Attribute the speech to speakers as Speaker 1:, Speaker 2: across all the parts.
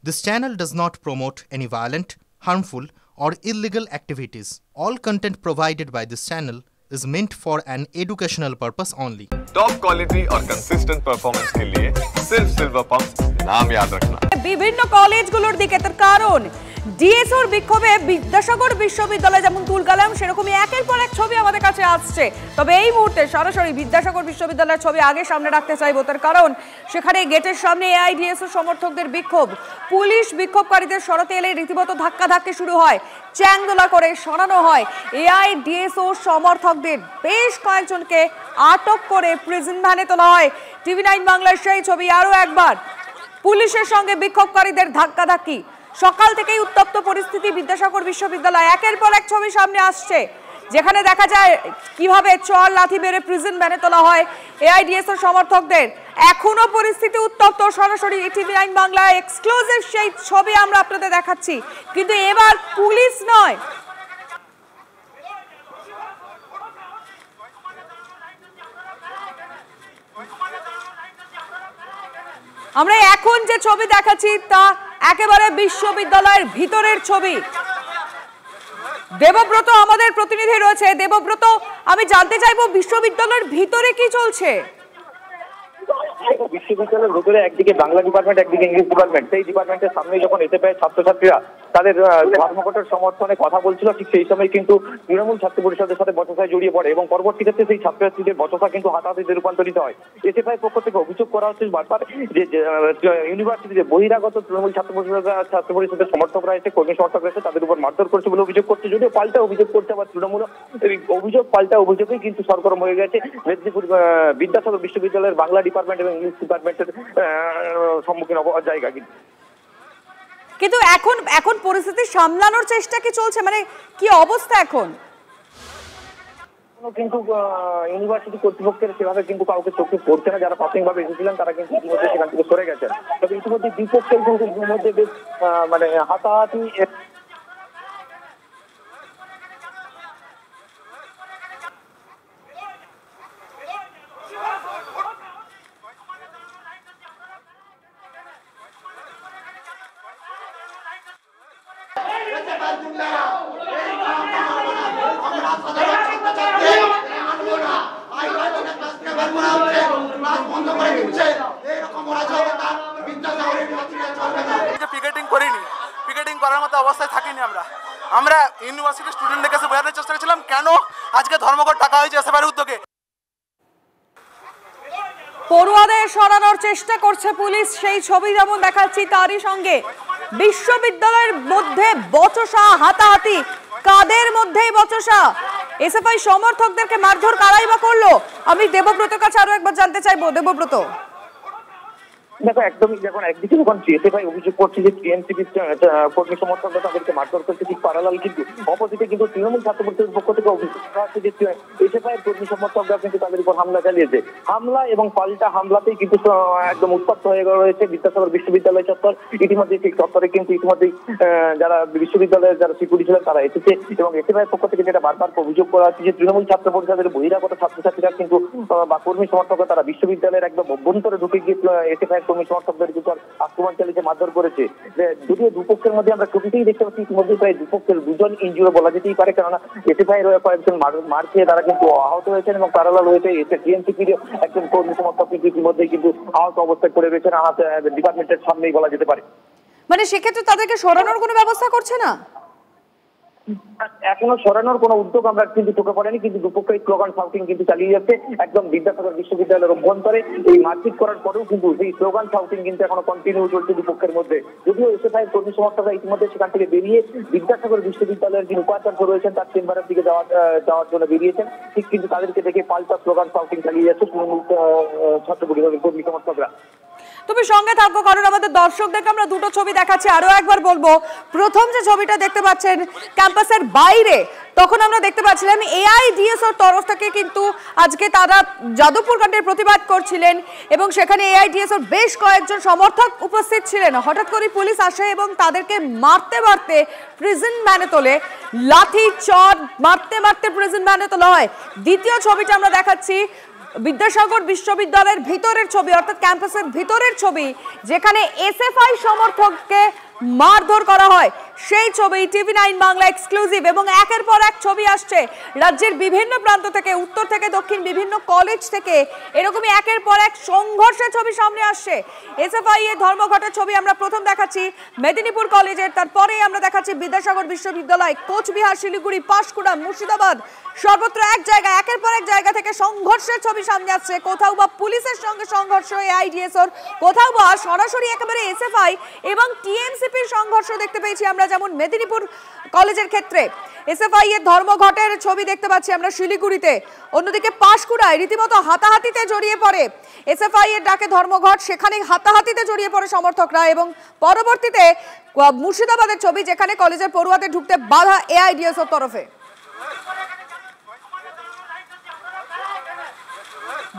Speaker 1: This channel does not promote any violent, harmful, or illegal activities. All content provided by this channel is meant for an educational purpose only.
Speaker 2: Top quality और consistent performance के लिए सिर्फ silver pump नाम याद रखना।
Speaker 3: বিভিন্ন কলেজগুলোর দিকে তার কারণ ডিএসওর বিক্ষোভে বিদ্যাসাগর বিশ্ববিদ্যালয় যেমন তুলকালাম সেরকমই একের পর এক ছবি আমাদের কাছে আসছে। তবে এই মুহূর্তে সরাসরি বিদ্যাসাগর বিশ্ববিদ্যালয়ের ছবি আগে সামনে রাখতে চাইবো, তার কারণ সেখানে গেটের সামনে এআইডিএসও সমর্থকদের বিক্ষোভ। পুলিশ বিক্ষোভকারীদের সরাতে এলে রীতিমতো ধাক্কাধাক্কি শুরু হয়, চ্যাংদোলা করে সরানো হয়। এআইডিএসও সমর্থকদের বেশ কয়েকজনকে আটক করে প্রিজন ভ্যানে তোলা হয়। টিভি9 বাংলার সেই ছবি আরো একবার, পুলিশের সঙ্গে বিক্ষোভকারীদের ধাক্কাধাক্কি। সকাল থেকেই উত্তপ্ত পরিস্থিতি বিদ্যাসাগর বিশ্ববিদ্যালয়। একের পর এক ছবি সামনে আসছে যেখানে দেখা যায় কিভাবে চর লাথি মেরে প্রিজন ভ্যানে তোলা হয় এআইডিএসও সমর্থকদের। এখনো পরিস্থিতি উত্তপ্ত। সরাসরি টিভি9 বাংলায় এক্সক্লুসিভ সেই ছবি আমরা আপনাদের দেখাচ্ছি, কিন্তু এবার পুলিশ নয়, আমরা এখন যে ছবি দেখাচ্ছি তা একেবারে বিশ্ববিদ্যালয়ের ভিতরের ছবি। দেবব্রত আমাদের প্রতিনিধি রয়েছে। দেবব্রত, আমি জানতে চাইবো বিশ্ববিদ্যালয়ের ভিতরে কি চলছে?
Speaker 4: বিশ্ববিদ্যালয়ের ভিতরে একদিকে বাংলা ডিপার্টমেন্ট, একদিকে ইংলিশ ডিপার্টমেন্ট। সেই ডিপার্টমেন্টের সামনে যখন এসে পায় ছাত্রছাত্রীরা তাদের ধর্মঘটের সমর্থনে কথা বলছিল, ঠিক সেই সময় কিন্তু তৃণমূল ছাত্র পরিষদের সাথে বচসায় জড়িয়ে পড়ে এবং পরবর্তী ক্ষেত্রে সেই ছাত্রছাত্রীদের বচসা কিন্তু হাতাহাতিতে রূপান্তরিত হয়। এসএফআই পক্ষ থেকে অভিযোগ করা হচ্ছে বারবার যে ইউনিভার্সিটিতে বহিরাগত তৃণমূল ছাত্র পরিষদের সমর্থকরা এসে, কর্মী সমর্থকরা এসে তাদের উপর মারধর করছে বলে অভিযোগ করছে। যদিও পাল্টা অভিযোগ করছে আবার তৃণমূল, অভিযোগ পাল্টা অভিযোগেই কিন্তু সরগরম হয়ে গেছে মেদিনীপুর বিদ্যাসাগর বিশ্ববিদ্যালয়ের বাংলা ডিপার্টমেন্ট এবং ইংলিশ ডিপার্টমেন্টের সম্মুখীন জায়গা।
Speaker 3: কিন্তু এখন পরিস্থিতি সামলানোর চেষ্টা কি চলছে, মানে কি অবস্থা এখন?
Speaker 4: কিন্তু ইউনিভার্সিটি কর্তৃপক্ষের সেভাবে কিন্তু কাউকে চোখে পড়ছে না। যারা প্রাথমিকভাবে এসেছিলেন তারা কিন্তু ইতিমধ্যে সেখান থেকে সরে গেছেন। তবে ইতিমধ্যে বিপক্ষের কিন্তু ইতিমধ্যে বেশ মানে হাতাহাতি
Speaker 5: পিকেটিং করিনি, পিকেটিং করার মতো অবস্থায় থাকিনি। আমরা ইউনিভার্সিটি স্টুডেন্টদের কাছে বোঝানোর চেষ্টা করেছিলাম কেন আজকে ধর্মঘট ডাকা হয়েছে এসএফআইয়ের উদ্যোগে।
Speaker 3: পড়ুয়াদের সরানোর চেষ্টা করছে পুলিশ, সেই ছবি যেমন দেখাচ্ছি তারই সঙ্গে বিশ্ববিদ্যালয়ের মধ্যে বচসা, হাতাহাতি। কাদের মধ্যেই বচসা? এসএফআই সমর্থকদেরকে মারধর কারাই বা করলো? আমি দেবব্রতের কাছে আরো একবার জানতে চাইবো। দেবব্রত,
Speaker 4: দেখো একদমই, যখন একদিকে যখন এসএফআই অভিযোগ করছে যে টিএমসিপি কর্মী সমর্থকরা তাদেরকে মারধর করছে, ঠিক প্যারালাল কিন্তু অপোজিটে কিন্তু তৃণমূল ছাত্র পরিষদের পক্ষ থেকে অভিযোগ করা হচ্ছে যে এসএফআই কর্মী সমর্থকরা কিন্তু তাদের উপর হামলা চালিয়েছে। হামলা এবং পাল্টা হামলাতেই কিন্তু একদম উত্তপ্ত হয়ে রয়েছে বিদ্যাসাগর বিশ্ববিদ্যালয় চত্বর। ইতিমধ্যে সেই চত্বরে কিন্তু ইতিমধ্যেই যারা বিশ্ববিদ্যালয়ের যারা সিকিউরিটি ছিলেন তারা এসেছে এবং এসএফআই পক্ষ থেকে যেটা বারবার অভিযোগ করা হচ্ছে যে তৃণমূল ছাত্র পরিষদের বহিরাগত ছাত্রছাত্রীরা কিন্তু বা কর্মী সমর্থকরা তারা বিশ্ববিদ্যালয়ের একদম অভ্যন্তরে ঢুকে গিয়ে এসএফআই কর্মী সমর্থকদের উপর আক্রমণ চালিয়েছে, মারধর করেছে। যদিও দুপক্ষের মধ্যে আমরা ছবিতেই দেখতে পাচ্ছি ইতিমধ্যে প্রায় দুপক্ষের দুজন ইনজুরি বলা যেতেই পারে, কেননা এসএফআই কয়েকজন মার খেয়ে তারা কিন্তু আহত হয়েছেন এবং প্যারালাল হয়েছে টিএমসিপির একজন কর্মী সমর্থক কিন্তু ইতিমধ্যেই কিন্তু আহত অবস্থায় পড়ে রয়েছেন ডিপার্টমেন্টের সামনেই বলা যেতে পারে।
Speaker 3: মানে সেক্ষেত্রে তাদেরকে সরানোর কোনো ব্যবস্থা করছে না?
Speaker 4: এখনো সরানোর কোনো উদ্যোগ আমরা কিন্তু চোখে পড়েনি, কিন্তু দুপক্ষের স্লোগান শাউটিং কিন্তু চালিয়ে যাচ্ছে একদম বিদ্যাসাগর বিশ্ববিদ্যালয়ের অভ্যন্তরে। এই মারপিট করার পরেও কিন্তু সেই স্লোগান শাউটিং কিন্তু এখনো কন্টিনিউ চলছে দুপক্ষের মধ্যে। যদিও এসএফআই কর্মী সমর্থকরা ইতিমধ্যে সেখান থেকে বেরিয়ে বিদ্যাসাগর বিশ্ববিদ্যালয়ের যিনি উপাচার্য রয়েছেন তার চেম্বারের দিকে যাওয়ার জন্য বেরিয়েছেন, ঠিক কিন্তু তাদেরকে দেখে পাল্টা স্লোগান শাউটিং চালিয়ে যাচ্ছে তৃণমূল ছাত্র পরিষদের কর্মী সমর্থকরা।
Speaker 3: তুমি সঙ্গে থাকো, কারণ আমাদের দর্শকদেরকে আমরা দুটো ছবি দেখাচ্ছি। আরো একবার বলবো, প্রথম যে ছবিটা দেখতে পাচ্ছেন ক্যাম্পাসের বাইরে, তখন আমরা দেখতে পাচ্ছিলাম এআইডিএসওর তরফ থেকে কিন্তু আজকে তারা যাদবপুর কাণ্ডের প্রতিবাদ করছিলেন এবং সেখানে এআইডিএসওর বেশ কয়েকজন সমর্থক উপস্থিত ছিলেন। হঠাৎ করে পুলিশ আসে এবং তাদেরকে মারতে মারতে প্রিজন ভ্যানে তোলে, লাঠি চড় মারতে মারতে প্রিজন ভ্যানে তোলা হয়। দ্বিতীয় ছবিটা আমরা দেখাচ্ছি, বিদ্যাসাগর বিশ্ববিদ্যালয়ের ভিতরের ছবি, অর্থাৎ ক্যাম্পাসের ভিতরের ছবি, যেখানে এসএফআই সমর্থককে মারধর করা হয়, সেই ছবি TV9 বাংলা এক্সক্লুসিভ। এবং একের পর এক ছবি আসছে রাজ্যের বিভিন্ন প্রান্ত থেকে, উত্তর থেকে দক্ষিণ, বিভিন্ন কলেজ থেকে, এরকমই একের পর এক সংঘর্ষের ছবি সামনে আসছে। এসএফআই এর ধর্মঘটের ছবি আমরা প্রথম দেখাচ্ছি মেদিনীপুর কলেজের, তারপরেই আমরা দেখাচ্ছি বিদ্যাসাগর বিশ্ববিদ্যালয়, কোচবিহার, শিলিগুড়ি, পাঁশকুড়া, মুর্শিদাবাদ, সর্বত্র এক জায়গা, একের পর এক জায়গা থেকে সংঘর্ষের ছবি সামনে আসছে। কোথাও বা পুলিশের সঙ্গে সংঘর্ষ এআইডিএসওর, কোথাও বা সরাসরি একেবারে এসএফআই এবং টিএমসিপির সংঘর্ষ দেখতে পেয়েছি আমরা, যেমন মেদিনীপুর কলেজের ক্ষেত্রে এসএফআই এর ধর্মঘটের ছবি দেখতে পাচ্ছি আমরা শিলিগুড়িতে। অন্যদিকে পাঁশকুড়ায় রীতিমতো হাতাহাতিতে জড়িয়ে পড়ে এসএফআই এর ডাকে ধর্মঘট, সেখানে হাতাহাতিতে জড়িয়ে পড়ে সমর্থকরা। এবং পরবর্তীতে মুর্শিদাবাদের ছবি, যেখানে কলেজের পড়ুয়াদের ঢুকতে বাধা এআইডিএসওর তরফে।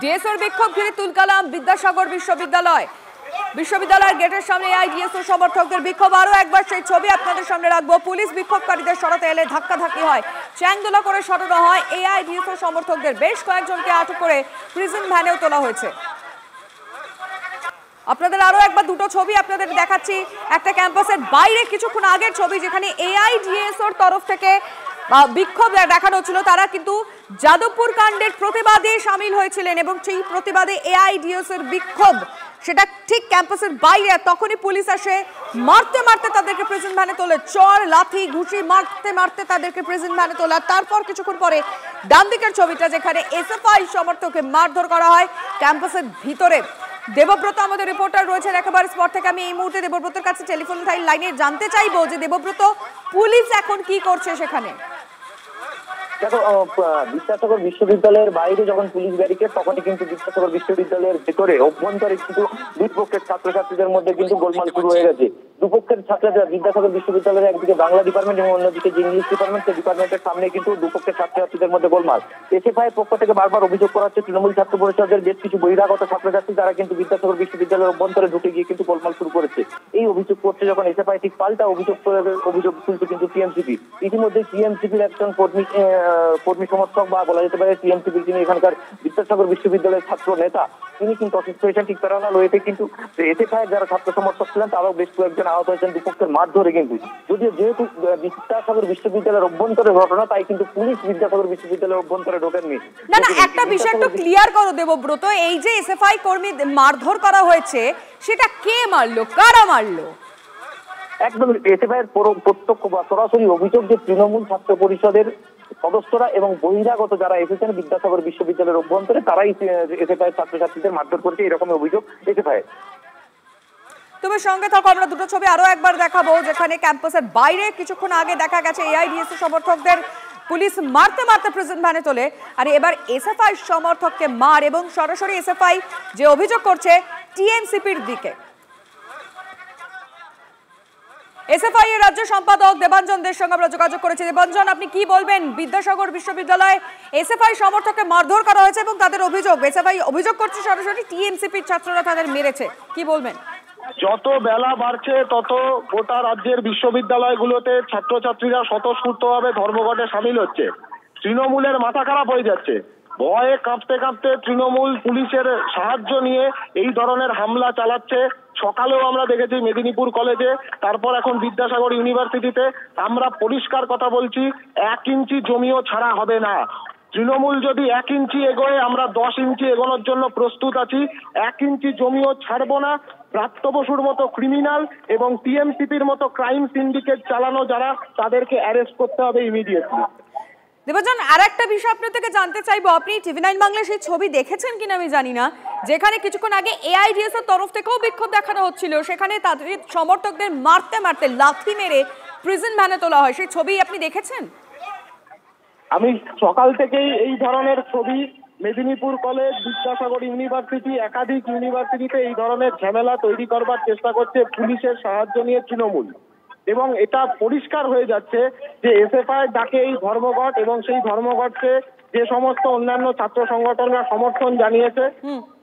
Speaker 3: ডিএসওর বিক্ষোভ ঘিরে তুলকালাম বিদ্যাসাগর বিশ্ববিদ্যালয়ের গেটের সামনে এআইডিএসও সমর্থকদের বিক্ষোভ। আরো একবার সেই ছবি আপনাদের সামনে রাখবো। পুলিশ বিক্ষোভকারীদের সরাতে এলে ধাক্কাধাক্কি হয়, চ্যাংদোলা করে সরানো হয় এআইডিএসও সমর্থকদের। বেশ কয়েকজনকে আটক করে প্রিজন ভ্যানেও তোলা হয়েছে। আপনাদের আরো একবার দুটো ছবি আপনাদের দেখাচ্ছি। একটা ক্যাম্পাসের বাইরে কিছুক্ষণ আগের ছবি, যেখানে এআইডিএসওর তরফ থেকে বিক্ষোভ দেখানো হচ্ছিল। তারা কিন্তু যাদবপুর কাণ্ডের প্রতিবাদে সামিল হয়েছিলেন এবং সেই প্রতিবাদে এআইডিএসওর বিক্ষোভ, সেটা ঠিক ক্যাম্পাসের বাইরে। তখনই পুলিশ আসে, মারতে মারতে তাদেরকে প্রিজন ভ্যানে তোলে, চর লাথি ঘুষি মারতে মারতে তাদেরকে প্রিজন ভ্যানে তোলা। তারপর কিছুক্ষণ পরে ডান দিকের ছবিটা, যেখানে এসএফআই সমর্থককে মারধর করা হয় ক্যাম্পাসের ভিতরে। দেবব্রত আমাদের রিপোর্টার রয়েছেন একেবারে স্পট থেকে। আমি এই মুহূর্তে দেবব্রতের কাছে টেলিফোন লাইনে জানতে চাইবো যে দেবব্রত, পুলিশ এখন কি করছে সেখানে?
Speaker 4: দেখো, বিদ্যাসাগর বিশ্ববিদ্যালয়ের বাইরে যখন পুলিশ ব্যারিকেড, তখনই কিন্তু বিদ্যাসাগর বিশ্ববিদ্যালয়ের ভেতরে অভ্যন্তরে কিন্তু দুই পক্ষের ছাত্রছাত্রীদের মধ্যে কিন্তু গোলমাল শুরু হয়ে গেছে। দুপক্ষের ছাত্রীরা বিদ্যাসাগর বিশ্ববিদ্যালয়ের একদিকে বাংলা ডিপার্টমেন্ট এবং অন্যদিকে যে ইংলিশ ডিপার্টমেন্ট, সেই ডিপার্টমেন্টের সামনে কিন্তু দুপক্ষের ছাত্রছাত্রীদের মধ্যে গোলমাল। এসএফআই এর পক্ষ থেকে বারবার অভিযোগ করা হচ্ছে তৃণমূল ছাত্র পরিষদের বেশ কিছু বহিরাগত ছাত্রছাত্রী তারা কিন্তু বিদ্যাসাগর বিশ্ববিদ্যালয়ের অভ্যন্তরে ঢুকে গিয়ে কিন্তু গোলমাল শুরু করেছে। এই অভিযোগ করছে যখন এসএফআই, ঠিক পাল্টা অভিযোগ তুলছে কিন্তু টিএমসিপি। ইতিমধ্যে টিএমসিপির একজন কর্মী সমর্থক বা বলা যেতে পারে টিএমসিপির যিনি এখানকার বিদ্যাসাগর বিশ্ববিদ্যালয়ের ছাত্র নেতা, তিনি কিন্তু অসুস্থ হয়েছেন। ঠিক প্যারালাল ওয়েতে কিন্তু এসএফআই যারা ছাত্র সমর্থক ছিলেন তারাও বেশ কয়েকজন আহত হয়েছেন দুপক্ষের মারধরে। কিন্তু যদিও যেহেতু বিদ্যাসাগর বিশ্ববিদ্যালয়ের অভ্যন্তরে ঘটনা, তাই কিন্তু পুলিশ বিদ্যাসাগর বিশ্ববিদ্যালয়ের অভ্যন্তরে ঢোকেননি।
Speaker 3: না, একটা বিষয় একটু ক্লিয়ার করো দেবব্রত, এই যে এসএফআই কর্মী মারধর করা হয়েছে, সেটা কে মারলো, কারা মারলো?
Speaker 4: একদম এসএফআই এর প্রত্যক্ষ বা সরাসরি অভিযোগ যে তৃণমূল ছাত্র পরিষদের সদস্যরা এবং বহিরাগত যারা এসেছেন বিদ্যাসাগর বিশ্ববিদ্যালয়ের অভ্যন্তরে, তারাই এসএফআই ছাত্রছাত্রীদের মারধর করেছে, এরকম অভিযোগ এসএফআই।
Speaker 3: তুমি সঙ্গে থাকো, আমরা দুটো ছবি আরো একবার দেখাবো, যেখানে ক্যাম্পাসের বাইরে কিছুক্ষণ আগে দেখা গেছে এআইডিএসও সমর্থকদের পুলিশ মারতে মারতে প্রিজন ভ্যানে তোলে। আর এবার এসএফআই সমর্থককে মার, এবং সরাসরি এসএফআই যে অভিযোগ করছে টিএমসিপির দিকে। এসএফআই এর রাজ্য সম্পাদক দেবাঞ্জনদের সঙ্গে আমরা যোগাযোগ করেছি। দেবাঞ্জন, আপনি কি বলবেন? বিদ্যাসাগর বিশ্ববিদ্যালয়ে এসএফআই সমর্থককে মারধর করা হয়েছে এবং তাদের অভিযোগ, এসএফআই অভিযোগ করছে সরাসরি টিএমসিপির ছাত্ররা তাদের মেরেছে, কি বলবেন?
Speaker 6: যত বেলা বাড়ছে তত গোটা রাজ্যের বিশ্ববিদ্যালয়গুলোতে ছাত্রছাত্রীরা স্বতঃস্ফূর্তভাবে ধর্মঘটে সামিল হচ্ছে। তৃণমূলের মাথা খারাপ হয়ে যাচ্ছে, ভয়ে কাঁপতে কাঁপতে তৃণমূল পুলিশের সাহায্য নিয়ে এই ধরনের হামলা চালাচ্ছে। সকালেও আমরা দেখেছি মেদিনীপুর কলেজে, তারপর এখন বিদ্যাসাগর ইউনিভার্সিটিতে। আমরা পরিষ্কার কথা বলছি, 1 ইঞ্চি জমিও ছাড়া হবে না। তৃণমূল যদি 1 ইঞ্চি এগোয়, আমরা 10 ইঞ্চি এগোনোর জন্য প্রস্তুত আছি। 1 ইঞ্চি জমিও ছাড়বো না। প্রাপ্ত বসুর মতো ক্রিমিনাল এবং টিএমসিপির মতো ক্রাইম সিন্ডিকেট চালানো যারা, তাদেরকে অ্যারেস্ট করতে হবে ইমিডিয়েটলি।
Speaker 3: দেবজন, আর একটা বিষয় আপনার থেকে জানতে চাইবো, আপনি TV9 বাংলা সেই ছবি দেখেছেন কিনা আমি জানি না, যেখানে কিছুক্ষণ আগে এআইডিএস এর তরফ থেকেও বিক্ষোভ দেখানো হচ্ছিল, সেখানে তাদের সমর্থকদের মারতে মারতে লাথি মেরে প্রিজন ভ্যানে তোলা হয়, সেই ছবি আপনি দেখেছেন?
Speaker 6: আমি সকাল থেকেই এই ধরনের ছবি মেদিনীপুর কলেজ, বিদ্যাসাগর ইউনিভার্সিটি, একাধিক ইউনিভার্সিটিতে এই ধরনের ঝামেলা তৈরি করবার চেষ্টা করছে পুলিশের সাহায্য নিয়ে তৃণমূল। এবং এটা পরিষ্কার হয়ে যাচ্ছে যে এসএফআই ডাকে এই ধর্মঘট এবং সেই ধর্মঘটকে যে সমস্ত অন্যান্য ছাত্র সংগঠনরা সমর্থন জানিয়েছে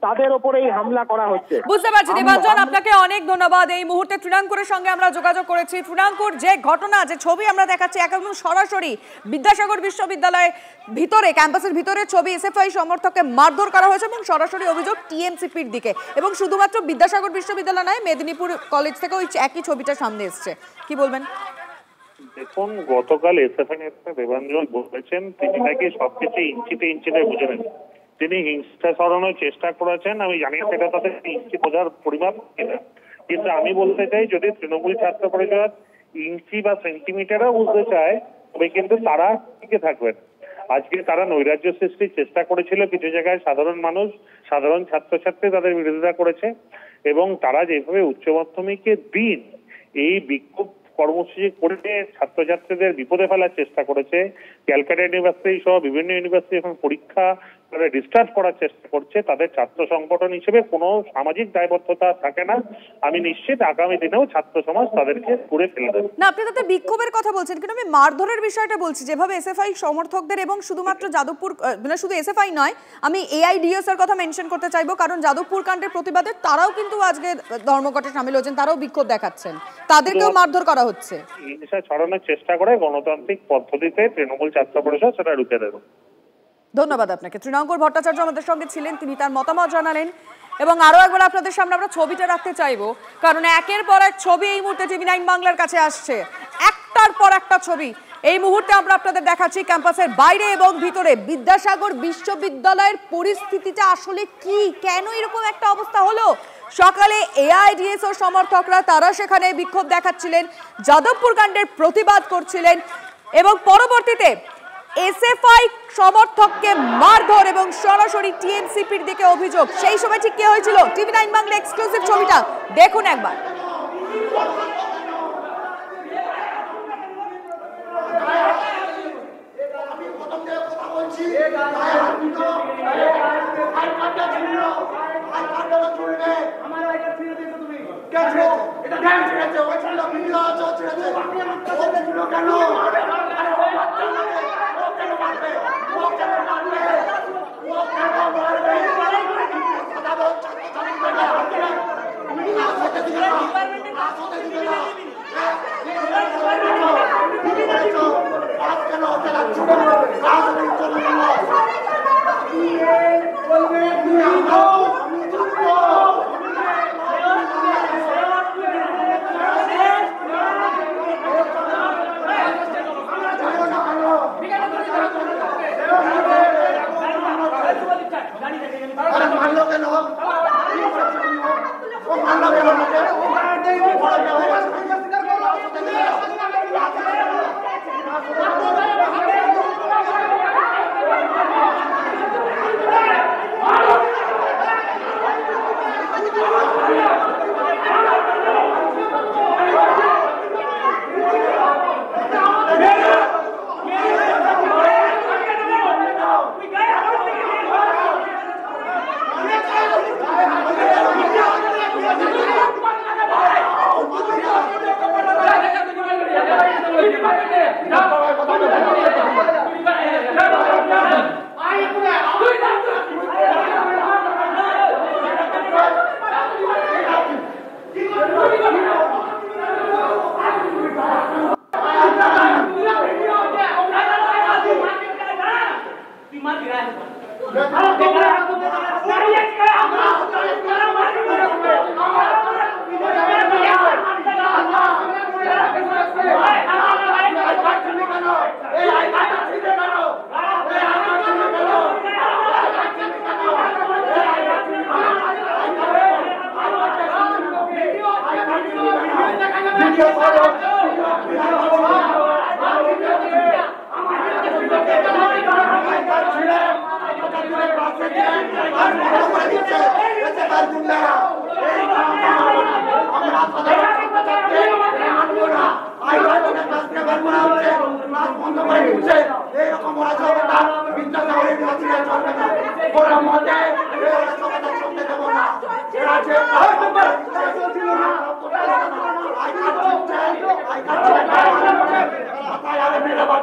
Speaker 6: তাদের ওপরে এই হামলা করা হচ্ছে।
Speaker 3: বুঝতে পারছি দেবাঞ্জন, আপনাকে অনেক ধন্যবাদ। এই মুহূর্তে তৃণাঙ্কুরের সঙ্গে আমরা যোগাযোগ করেছি। তৃণাঙ্কুর, যে ঘটনা, যে ছবি আমরা দেখাচ্ছি একদম সরাসরি বিদ্যাসাগর বিশ্ববিদ্যালয়ের ভিতরে, ক্যাম্পাসের ভিতরে ছবি, এসএফআই সমর্থককে মারধর করা হয়েছে এবং সরাসরি অভিযোগ টিএমসিপির দিকে, এবং শুধুমাত্র বিদ্যাসাগর বিশ্ববিদ্যালয় নয়, মেদিনীপুর কলেজ থেকে ওই একই ছবিটা সামনে এসছে। কি বলবেন?
Speaker 7: দেখুন, গতকাল এসএফআই নেতা দেবাঞ্জন বলেছেন তিনি নাকি সবকিছু ইঞ্চিতে ইঞ্চিতে বুঝে নেন। তিনি হিংসা ছড়ানোর চেষ্টা করেছেন, আমি জানি সেটা তাদের ইঞ্চি বোঝার পরিমাপ কিনা, কিন্তু আমি বলতে চাই যদি তৃণমূল ছাত্র পরিষদ ইঞ্চি বা সেন্টিমিটারও বুঝতে চায় তবে কিন্তু তারা টিকে থাকবেন। আজকে তারা নৈরাজ্য সৃষ্টির চেষ্টা করেছিল, কিছু জায়গায় সাধারণ মানুষ, সাধারণ ছাত্রছাত্রী তাদের বিরোধিতা করেছে, এবং তারা যেভাবে উচ্চ মাধ্যমিকের দিন এই বিক্ষোভ কর্মসূচি করে ছাত্রছাত্রীদের বিপদে ফেলার চেষ্টা করেছে, ক্যালকাটা ইউনিভার্সিটি সহ বিভিন্ন ইউনিভার্সিটি এখন পরীক্ষা ডিস্টার্ব করার চেষ্টা করছে, তাদের ছাত্র সংগঠন হিসেবে কোনো সামাজিক দায়বদ্ধতা থাকে না। আমি নিশ্চিত আগামী দিনেও ছাত্র সমাজ তাদেরকে করে ফেলে দেবে।
Speaker 3: না, আপনি তাতে বিক্ষোভের কথা বলছেন, কিন্তু আমি মারধরের বিষয়টা বলছি। যেভাবে এসএফআই সমর্থকদের, এবং শুধুমাত্র যাদবপুর, মানে শুধু এসএফআই নয়, আমি এআইডিএস এর কথা মেনশন করতে চাইবো, কারণ যাদবপুর কাণ্ডের প্রতিবাদে তারাও কিন্তু আজকে ধর্মঘটে সামিল হয়েছেন, তারাও বিক্ষোভ দেখাচ্ছেন, তাদেরকেও মারধর করা হচ্ছে।
Speaker 7: হিংসা ছড়ানোর চেষ্টা করে গণতান্ত্রিক পদ্ধতিতে তৃণমূল ছাত্র পরিষদ সেটা রুখে দেবে।
Speaker 3: ধন্যবাদ আপনাকে। তৃণাঙ্কুর ভট্টাচার্য আমাদের সঙ্গে ছিলেন, তিনি তার মতামত জানালেন। এবং আরো একবার আপনাদের সামনে আমরা ছবিটা রাখতে চাইবো, কারণ একের পর এক ছবি এই মুহূর্তে টিভি9 বাংলার কাছে আসছে, একটার পর একটা ছবি এই মুহূর্তে আমরা আপনাদের দেখাচ্ছি। ক্যাম্পাসের বাইরে এবং ভিতরে বিদ্যাসাগর বিশ্ববিদ্যালয়ের পরিস্থিতিটা আসলে কি, কেন এরকম একটা অবস্থা হলো? সকালে এআইডিএস ও সমর্থকরা তারা সেখানে বিক্ষোভ দেখাচ্ছিলেন, যাদবপুর কাণ্ডের প্রতিবাদ করছিলেন, এবং পরবর্তীতে এসএফআই সমর্থককে মারধর এবং সরাসরি টিএমসিপির দিকে অভিযোগ। সেই সময় ঠিক কি হয়েছিল? টিভি9 বাংলা এক্সক্লুসিভ ছবিটা দেখুন একবার।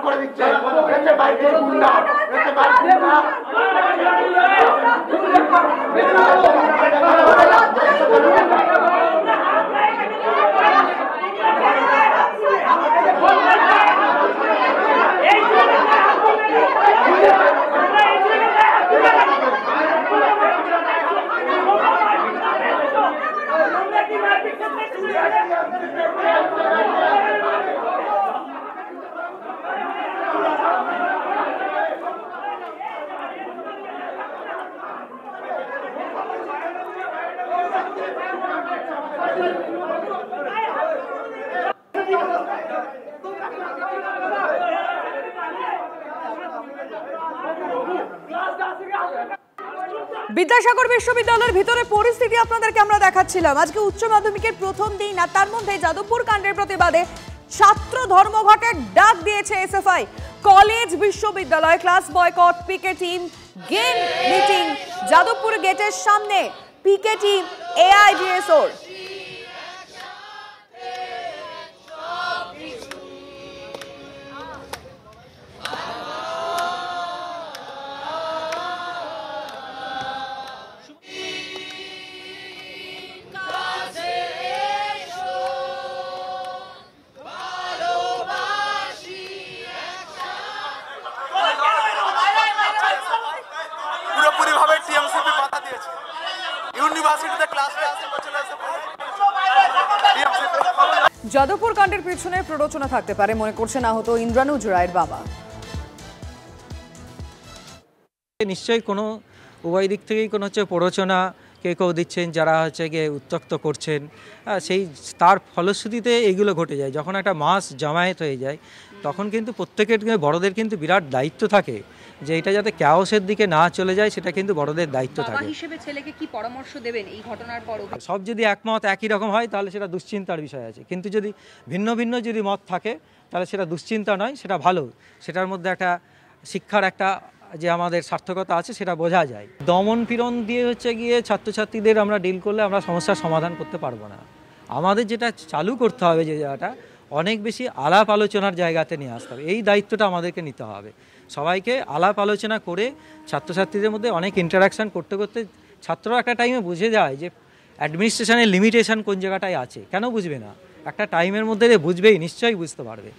Speaker 8: করে দিচ্ছে
Speaker 3: বিদ্যাসাগর বিশ্ববিদ্যালয়ের ভিতরে পরিস্থিতি আপনাদেরকে আমরা দেখাচ্ছিলাম। আজকে উচ্চ মাধ্যমিকের প্রথম দিন, আর তার মধ্যে যাদবপুর কাণ্ডের প্রতিবাদে ছাত্র ধর্মঘটের ডাক দিয়েছে এসএফআই। কলেজ বিশ্ববিদ্যালয় class boycott, picketing, game meeting, Jadavpur গেটের সামনে পিকেটিং এআইডিএসওর। যাদবপুর কাণ্ডের পিছনে প্ররোচনা থাকতে পারে মনে করছেন আহত ইন্দ্রানুজ রায়ের বাবা।
Speaker 8: নিশ্চয়ই কোনো উভয় দিক থেকেই কোনো হচ্ছে প্ররোচনা কেউ দিচ্ছেন, যারা হচ্ছে গিয়ে উত্ত্যক্ত করছেন, সেই তার ফলশ্রুতিতে এইগুলো ঘটে যায়। যখন একটা মাস জামায়াত হয়ে যায় তখন কিন্তু প্রত্যেকের বড়দের কিন্তু বিরাট দায়িত্ব থাকে যে এটা যাতে ক্যাওসের দিকে না চলে যায়, সেটা কিন্তু বড়দের দায়িত্ব থাকে।
Speaker 9: বাবা হিসেবে ছেলেকে কি পরামর্শ দেবেন এই ঘটনার পর?
Speaker 8: সব যদি একমত একই রকম হয় তাহলে সেটা দুশ্চিন্তার বিষয় আছে, কিন্তু যদি ভিন্ন ভিন্ন যদি মত থাকে তাহলে সেটা দুশ্চিন্তা নয়, সেটা ভালো। সেটার মধ্যে একটা শিক্ষার একটা যে আমাদের সার্থকতা আছে সেটা বোঝা যায়। দমন পীড়ন দিয়ে হচ্ছে গিয়ে ছাত্রছাত্রীদের আমরা ডিল করলে আমরা সমস্যার সমাধান করতে পারবো না। আমাদের যেটা চালু করতে হবে, যে জায়গাটা অনেক বেশি আলাপ আলোচনার জায়গাতে নিয়ে আসতে হবে, এই দায়িত্বটা আমাদেরকে নিতে হবে। সবাইকে আলাপ আলোচনা করে ছাত্রছাত্রীদের মধ্যে অনেক ইন্টারাকশান করতে করতে ছাত্ররা একটা টাইমে বুঝে যায় যে অ্যাডমিনিস্ট্রেশনের লিমিটেশন কোন জায়গাটায় আছে। কেন বুঝবে না? একটা টাইমের মধ্যে বুঝবেই, নিশ্চয়ই বুঝতে পারবে।